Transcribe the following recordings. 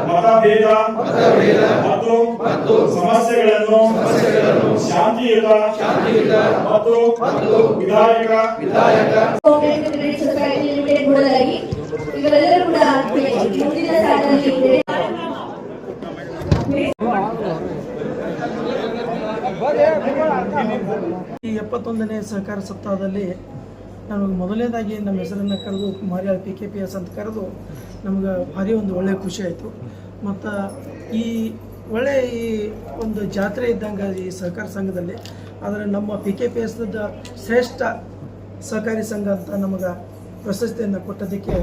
ಮತಭೇದ ಮತ್ತು ಸಮಸ್ಯೆಗಳನ್ನು ಶಾಂತಿಯುತ ಮತ್ತು ವಿಧಾಯಕ ಇವರೆಲ್ಲರೂ ಕೂಡ ಮುಂದಿನ ಸಾಲಿನಲ್ಲಿ ಈ 71ನೇ ಸಹಕಾರ ಸಪ್ತಾಹದಲ್ಲಿ ನಮಗೆ ಮೊದಲನೇದಾಗಿ ನಮ್ಮ ಹೆಸರನ್ನು ಕರೆದು ಮಾರಿಯಾಳ PKPS ಅಂತ ಕರೆದು ನಮ್ಗೆ ಭಾರಿ ಒಂದು ಒಳ್ಳೆಯ ಖುಷಿ ಆಯಿತು. ಮತ್ತು ಈ ಒಂದು ಜಾತ್ರೆ ಇದ್ದಂಗೆ ಈ ಸಹಕಾರ ಸಂಘದಲ್ಲಿ ಆದರೆ ನಮ್ಮ PKPSದ ಶ್ರೇಷ್ಠ ಸಹಕಾರಿ ಸಂಘ ಅಂತ ನಮಗೆ ಪ್ರಶಸ್ತಿಯನ್ನು ಕೊಟ್ಟದಕ್ಕೆ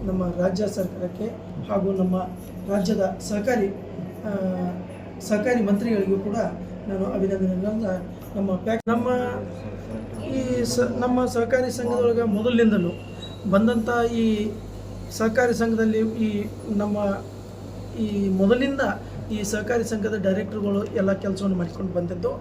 ನಮ್ಮ ರಾಜ್ಯ ಸರ್ಕಾರಕ್ಕೆ ಹಾಗೂ ನಮ್ಮ ರಾಜ್ಯದ ಸಹಕಾರಿ ಮಂತ್ರಿಗಳಿಗೂ ಕೂಡ ನಾನು ಅಭಿನಂದನೆಗಳನ್ನು ನಮ್ಮ ಸಹಕಾರಿ ಸಂಘದೊಳಗೆ ಮೊದಲಿನಿಂದಲೂ ಬಂದಂಥ ಈ ಸಹಕಾರಿ ಸಂಘದಲ್ಲಿ ಮೊದಲಿಂದ ಈ ಸಹಕಾರಿ ಸಂಘದ ಡೈರೆಕ್ಟರ್ಗಳು ಎಲ್ಲ ಕೆಲಸವನ್ನು ಮಾಡ್ಕೊಂಡು ಬಂದಿದ್ದು.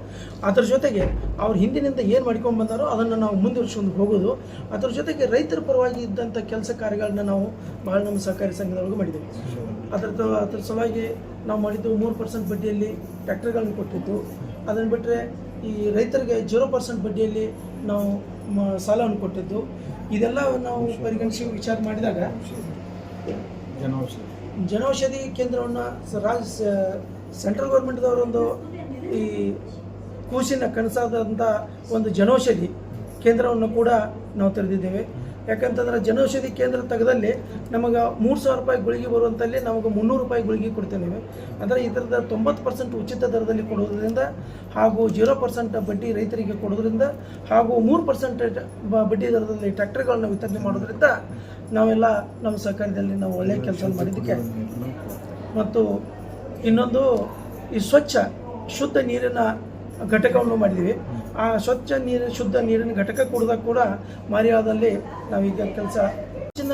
ಅದರ ಜೊತೆಗೆ ಅವ್ರು ಹಿಂದಿನಿಂದ ಏನು ಮಾಡ್ಕೊಂಡು ಬಂದಾರೋ ಅದನ್ನು ನಾವು ಮುಂದುವರಿಸ್ಕೊಂಡು ಹೋಗೋದು. ಅದರ ಜೊತೆಗೆ ರೈತರ ಪರವಾಗಿ ಇದ್ದಂಥ ಕೆಲಸ ಕಾರ್ಯಗಳನ್ನ ನಾವು ಭಾಳ ನಮ್ಮ ಸಹಕಾರಿ ಸಂಘದೊಳಗೆ ಮಾಡಿದ್ದೀವಿ. ಅದರ ಸಲುವಾಗಿ ನಾವು ಮಾಡಿದ್ದು 3% ಬಡ್ಡಿಯಲ್ಲಿ ಟ್ರ್ಯಾಕ್ಟರ್ಗಳನ್ನು ಕೊಟ್ಟಿದ್ದು. ಅದನ್ನು ಬಿಟ್ಟರೆ ಈ ರೈತರಿಗೆ 0% ಬಡ್ಡಿಯಲ್ಲಿ ನಾವು ಸಾಲವನ್ನು ಕೊಟ್ಟಿದ್ದು. ಇದೆಲ್ಲ ನಾವು ಪರಿಗಣಿಸಿ ವಿಚಾರ ಮಾಡಿದಾಗ ಜನೌಷಧಿ ಕೇಂದ್ರವನ್ನು ಸೆಂಟ್ರಲ್ ಗೌರ್ಮೆಂಟ್ದವರೊಂದು ಈ ಕೂಸಿನ ಕನಸಾದಂಥ ಒಂದು ಜನೌಷಧಿ ಕೇಂದ್ರವನ್ನು ಕೂಡ ನಾವು ತೆರೆದಿದ್ದೇವೆ. ಯಾಕಂತಂದ್ರೆ ಜನೌಷಧಿ ಕೇಂದ್ರ ತೆಗೆದಲ್ಲಿ ನಮಗೆ 3,000 ರೂಪಾಯಿ ಗುಳಿಗೆ ಬರುವಂಥಲ್ಲಿ ನಮಗೆ 300 ರೂಪಾಯಿ ಗುಳಿಗೆ ಕೊಡ್ತೇವೆ. ಅಂದರೆ ಇದರದ 90% ಉಚಿತ ದರದಲ್ಲಿ ಕೊಡೋದ್ರಿಂದ ಹಾಗೂ 0% ಬಡ್ಡಿ ರೈತರಿಗೆ ಕೊಡೋದ್ರಿಂದ ಹಾಗೂ 3% ಬಡ್ಡಿ ದರದಲ್ಲಿ ಟ್ರ್ಯಾಕ್ಟರ್ಗಳನ್ನ ವಿತರಣೆ ಮಾಡೋದ್ರಿಂದ ನಾವೆಲ್ಲ ನಮ್ಮ ಸಹಕಾರದಲ್ಲಿ ನಾವು ಒಳ್ಳೆಯ ಕೆಲಸ ಮಾಡಿದ್ದಕ್ಕೆ. ಮತ್ತು ಇನ್ನೊಂದು ಈ ಶುದ್ಧ ನೀರಿನ ಘಟಕವನ್ನು ಮಾಡಿದ್ದೀವಿ. ಆ ಶುದ್ಧ ನೀರಿನ ಘಟಕ ಕೂಡ ಮಾರಿಯಾಳದಲ್ಲಿ ನಾವೀಗ ಹೆಚ್ಚಿನ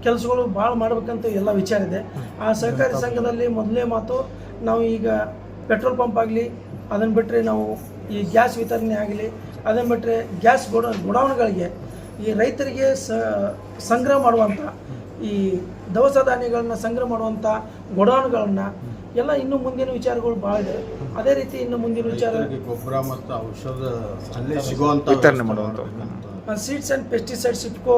ಕೆಲಸಗಳು ಭಾಳ ಮಾಡ್ಬೇಕಂತ ಎಲ್ಲ ವಿಚಾರ ಇದೆ. ಆ ಸಹಕಾರಿ ಸಂಘದಲ್ಲಿ ಮೊದಲನೇ ಮಾತು ನಾವು ಈಗ ಪೆಟ್ರೋಲ್ ಪಂಪ್ ಆಗಲಿ, ಅದನ್ನು ಬಿಟ್ಟರೆ ನಾವು ಈ ಗ್ಯಾಸ್ ವಿತರಣೆ ಆಗಲಿ, ಅದನ್ನು ಬಿಟ್ಟರೆ ಗ್ಯಾಸ್ ಗೋಡೌನ್ಗಳಿಗೆ ಈ ರೈತರಿಗೆ ಸಂಗ್ರಹ ಮಾಡುವಂಥ ಈ ದವಸ ಧಾನ್ಯಗಳನ್ನ ಸಂಗ್ರಹ ಮಾಡುವಂಥ ಗೋಡೌನ್ಗಳನ್ನು ಎಲ್ಲ ಇನ್ನೂ ಮುಂದಿನ ವಿಚಾರಗಳು ಭಾಳ ಇದೆ. ಅದೇ ರೀತಿ ಇನ್ನು ಮುಂದಿನ ವಿಚಾರ ಗೊಬ್ಬರ ಮತ್ತು ಔಷಧ ಅಲ್ಲೇ ಸಿಗುವಂಥ ವಿತರಣೆ ಮಾಡುವಂಥ ಸೀಡ್ಸ್ ಆ್ಯಂಡ್ ಪೆಸ್ಟಿಸೈಡ್ಸ್ ಇಟ್ಕೋ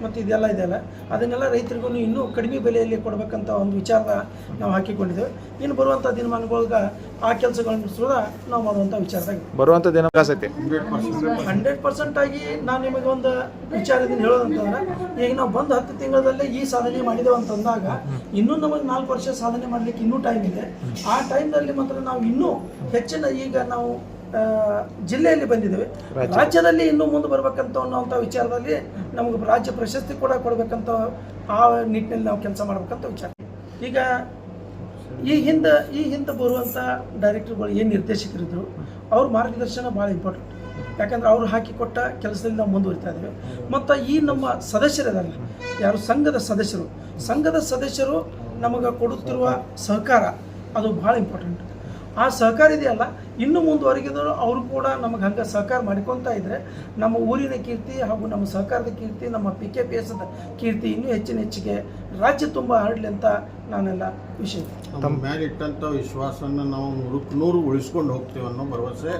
ಮತ್ತು ಇದೆಲ್ಲ ಇದೆಯಲ್ಲ ಅದನ್ನೆಲ್ಲ ರೈತರಿಗೂ ಇನ್ನೂ ಕಡಿಮೆ ಬೆಲೆಯಲ್ಲಿ ಕೊಡಬೇಕಂತ ಒಂದು ವಿಚಾರ ನಾವು ಹಾಕಿಕೊಂಡಿದ್ದೇವೆ. ಇನ್ನು ಬರುವಂಥ ದಿನಮಾನಗಳಿಗೆ ಆ ಕೆಲಸಗಳನ್ನು ಸುದ ನಾವು ಮಾಡುವಂಥ ವಿಚಾರದಾಗ ಬರುವಂಥ ದಿನಕಾಸೈತಿ 100% ಆಗಿ ನಾನು ನಿಮಗೆ ಒಂದು ವಿಚಾರದಿಂದ ಹೇಳೋದಂತಂದ್ರೆ ಈಗ ನಾವು ಬಂದು 10 ತಿಂಗಳಲ್ಲೇ ಈ ಸಾಧನೆ ಮಾಡಿದ್ದೇವೆ ಅಂತಂದಾಗ ಇನ್ನೂ ನಮಗೆ 4 ವರ್ಷ ಸಾಧನೆ ಮಾಡಲಿಕ್ಕೆ ಇನ್ನೂ ಟೈಮ್ ಇದೆ. ಆ ಟೈಮ್ನಲ್ಲಿ ಮಾತ್ರ ನಾವು ಇನ್ನೂ ಹೆಚ್ಚಿನ ಈಗ ನಾವು ಜಿಲ್ಲೆಯಲ್ಲಿ ಬಂದಿದ್ದೇವೆ, ರಾಜ್ಯದಲ್ಲಿ ಇನ್ನೂ ಮುಂದೆ ಬರ್ಬೇಕಂತ ಅನ್ನೋಂಥ ವಿಚಾರದಲ್ಲಿ ನಮಗೆ ರಾಜ್ಯ ಪ್ರಶಸ್ತಿ ಕೂಡ ಕೊಡಬೇಕಂತ ಆ ನಿಟ್ಟಿನಲ್ಲಿ ನಾವು ಕೆಲಸ ಮಾಡ್ಬೇಕಂತ ವಿಚಾರ. ಈಗ ಈ ಹಿಂದೆ ಬರುವಂಥ ಡೈರೆಕ್ಟರ್ಗಳು ಏನು ನಿರ್ದೇಶಕರಿದ್ದರು ಅವ್ರ ಮಾರ್ಗದರ್ಶನ ಭಾಳ ಇಂಪಾರ್ಟೆಂಟ್. ಯಾಕಂದ್ರೆ ಅವರು ಹಾಕಿಕೊಟ್ಟ ಕೆಲಸದಲ್ಲಿ ನಾವು ಮುಂದುವರಿತಾ ಇದ್ದೇವೆ. ಮತ್ತು ಈ ನಮ್ಮ ಸದಸ್ಯರದಲ್ಲ ಯಾರು ಸಂಘದ ಸದಸ್ಯರು ನಮಗೆ ಕೊಡುತ್ತಿರುವ ಸಹಕಾರ ಅದು ಭಾಳ ಇಂಪಾರ್ಟೆಂಟ್. ಆ ಸಹಕಾರ ಇದೆಯಲ್ಲ ಇನ್ನೂ ಮುಂದುವರೆಗಿದ್ರು ಅವರು ಕೂಡ ನಮಗೆ ಹಂಗೆ ಸಹಕಾರ ಮಾಡಿಕೊತಾ ಇದ್ದರೆ ನಮ್ಮ ಊರಿನ ಕೀರ್ತಿ ಹಾಗೂ ನಮ್ಮ ಸಹಕಾರದ ಕೀರ್ತಿ, ನಮ್ಮ PKPSದ ಕೀರ್ತಿ ಇನ್ನೂ ಹೆಚ್ಚಿಗೆ ರಾಜ್ಯ ತುಂಬ ಹರಡಲಿ ಅಂತ ನಾನೆಲ್ಲ ವಿಷಯ ತಮ್ಮ ಮೇಲೆ ಇಟ್ಟಂಥ ವಿಶ್ವಾಸವನ್ನು ನಾವು 100% ಉಳಿಸ್ಕೊಂಡು ಹೋಗ್ತೀವಿ ಅನ್ನೋ ಭರವಸೆ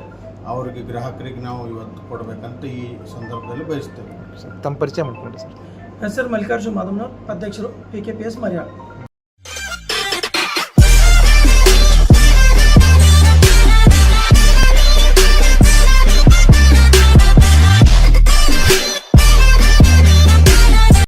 ಅವರಿಗೆ ಗ್ರಾಹಕರಿಗೆ ನಾವು ಇವತ್ತು ಕೊಡಬೇಕಂತ ಈ ಸಂದರ್ಭದಲ್ಲಿ ಬಯಸ್ತೇವೆ. ತಮ್ಮ ಪರಿಚಯ ಮಾಡಿಕೊಂಡ್ರಿ ಸರ್. ಹೆಸರು ಮಲ್ಲಿಕಾರ್ಜುನ್ ಮಾಧವನವ್ರು, ಅಧ್ಯಕ್ಷರು PKPS ಮಾರಿಯಾಳ.